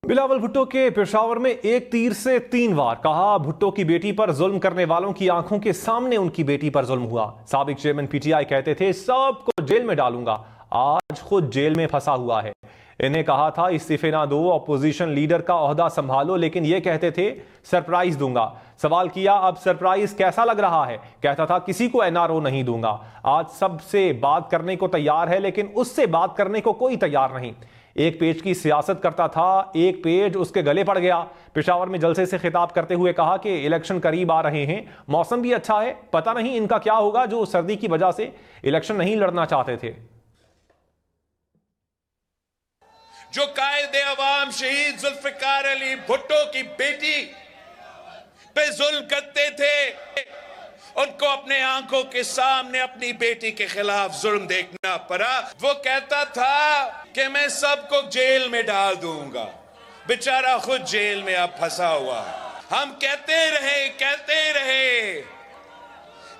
बिलावल भुट्टो के पेशावर में एक तीर से 3 वार। कहा, भुट्टो की बेटी पर जुल्म करने वालों की आंखों के सामने उनकी बेटी पर जुल्म हुआ। साबिक चेयरमैन पीटीआई कहते थे, सबको जेल में डालूंगा। आज खुद जेल में फंसा हुआ है। इन्हें कहा था इस्तीफे ना दो, अपोजिशन लीडर का ओहदा संभालो, लेकिन ये कहते थे सरप्राइज दूंगा। सवाल किया, अब सरप्राइज कैसा लग रहा है? कहता था किसी को एनआरओ नहीं दूंगा। आज सबसे बात करने को तैयार है, लेकिन उससे बात करने को कोई तैयार नहीं। एक पेज की सियासत करता था, एक पेज उसके गले पड़ गया। पेशावर में जलसे से खिताब करते हुए कहा कि इलेक्शन करीब आ रहे हैं, मौसम भी अच्छा है, पता नहीं इनका क्या होगा जो सर्दी की वजह से इलेक्शन नहीं लड़ना चाहते थे। जो कायदे अवाम शहीद जुल्फिकार अली भुट्टो की बेटी पे जुल्म करते थे, उनको अपने आंखों के सामने अपनी बेटी के खिलाफ जुल्म देखना पड़ा। वो कहता था कि मैं सबको जेल में डाल दूंगा। बेचारा खुद जेल में अब फंसा हुआ है। हम कहते रहे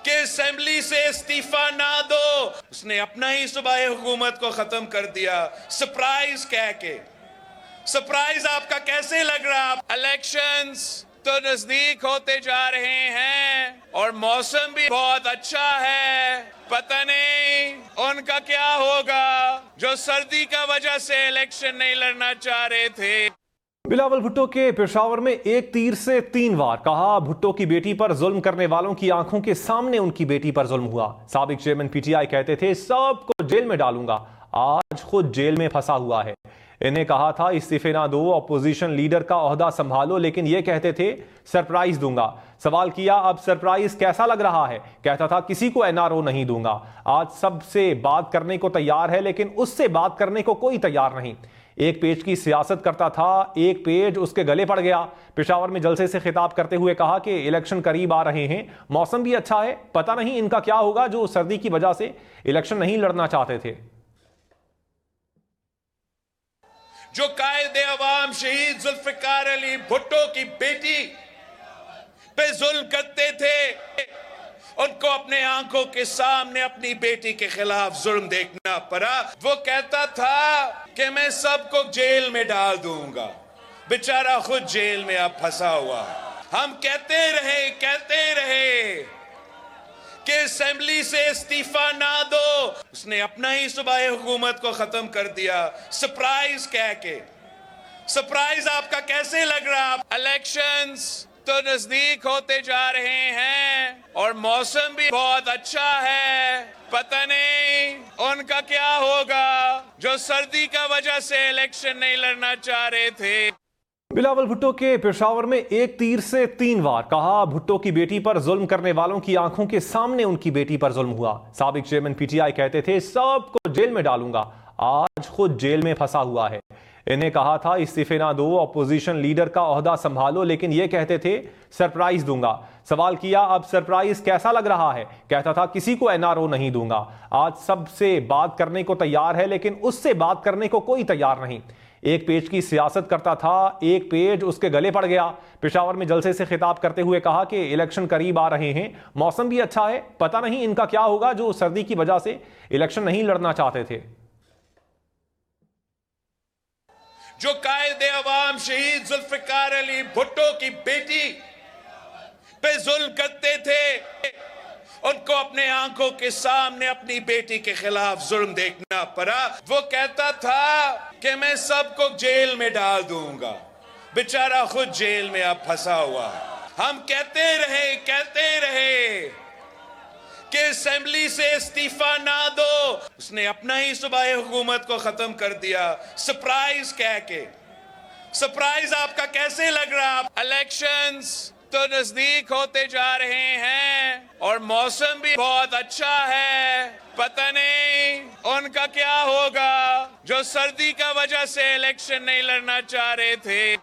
कि असेंबली से इस्तीफा ना दो। उसने अपना ही सूबाई हुकूमत को खत्म कर दिया सरप्राइज कह के। सरप्राइज आपका कैसे लग रहा? इलेक्शंस तो नजदीक होते जा रहे हैं और मौसम भी बहुत अच्छा है। पता नहीं उनका क्या होगा जो सर्दी का वजह से इलेक्शन नहीं लड़ना चाह रहे थे। बिलावल भुट्टो के पेशावर में एक तीर से 3 वार। कहा, भुट्टो की बेटी पर जुल्म करने वालों की आंखों के सामने उनकी बेटी पर जुल्म हुआ। साबिक चेयरमैन पीटीआई कहते थे, सबको जेल में डालूंगा। आज खुद जेल में फंसा हुआ है। इन्हें कहा था इस्तीफे ना दो, अपोजिशन लीडर का ओहदा संभालो, लेकिन ये कहते थे सरप्राइज दूंगा। सवाल किया, अब सरप्राइज कैसा लग रहा है? कहता था किसी को एनआरओ नहीं दूंगा। आज सबसे बात करने को तैयार है, लेकिन उससे बात करने को कोई तैयार नहीं। एक पेज की सियासत करता था, एक पेज उसके गले पड़ गया। पेशावर में जलसे से खिताब करते हुए कहा कि इलेक्शन करीब आ रहे हैं, मौसम भी अच्छा है, पता नहीं इनका क्या होगा जो सर्दी की वजह से इलेक्शन नहीं लड़ना चाहते थे। जो कायदे अवाम शहीद जुल्फिकार अली भुट्टो की बेटी पे जुल्म करते थे, उनको अपने आंखों के सामने अपनी बेटी के खिलाफ जुल्म देखना पड़ा। वो कहता था कि मैं सबको जेल में डाल दूंगा। बेचारा खुद जेल में अब फंसा हुआ है। हम कहते रहे कि असेंबली से इस्तीफा ना दो। उसने अपना ही सूबाई हुकूमत को खत्म कर दिया सरप्राइज कह के। सरप्राइज आपका कैसे लग रहा? इलेक्शंस तो नजदीक होते जा रहे हैं और मौसम भी बहुत अच्छा है। पता नहीं उनका क्या होगा जो सर्दी का वजह से इलेक्शन नहीं लड़ना चाह रहे थे। बिलावल भुट्टो के पेशावर में एक तीर से 3 वार। कहा, भुट्टो की बेटी पर जुल्म करने वालों की आंखों के सामने उनकी बेटी पर जुल्म हुआ। साबिक चेयरमैन पीटीआई कहते थे, सबको जेल में डालूंगा। आज खुद जेल में फंसा हुआ है। इन्हें कहा था इस्तीफे ना दो, अपोजिशन लीडर का ओहदा संभालो, लेकिन ये कहते थे सरप्राइज दूंगा। सवाल किया, अब सरप्राइज कैसा लग रहा है? कहता था किसी को एनआरओ नहीं दूंगा। आज सबसे बात करने को तैयार है, लेकिन उससे बात करने को कोई तैयार नहीं। एक पेज की सियासत करता था, एक पेज उसके गले पड़ गया। पेशावर में जलसे से खिताब करते हुए कहा कि इलेक्शन करीब आ रहे हैं, मौसम भी अच्छा है, पता नहीं इनका क्या होगा जो सर्दी की वजह से इलेक्शन नहीं लड़ना चाहते थे। जो कायदे अवाम शहीद जुल्फिकार अली भुट्टो की बेटी पे जुल्म करते थे, उनको अपने आंखों के सामने अपनी बेटी के खिलाफ जुल्म देखना पड़ा। वो कहता था कि मैं सबको जेल में डाल दूंगा। बेचारा खुद जेल में अब फंसा हुआ है। हम कहते रहे कि असेंबली से इस्तीफा ना दो। उसने अपना ही सूबाई हुकूमत को खत्म कर दिया सरप्राइज कह के। सरप्राइज आपका कैसे लग रहा? इलेक्शंस तो नजदीक होते जा रहे हैं और मौसम भी बहुत अच्छा है। पता नहीं उनका क्या होगा जो सर्दी का वजह से इलेक्शन नहीं लड़ना चाह रहे थे।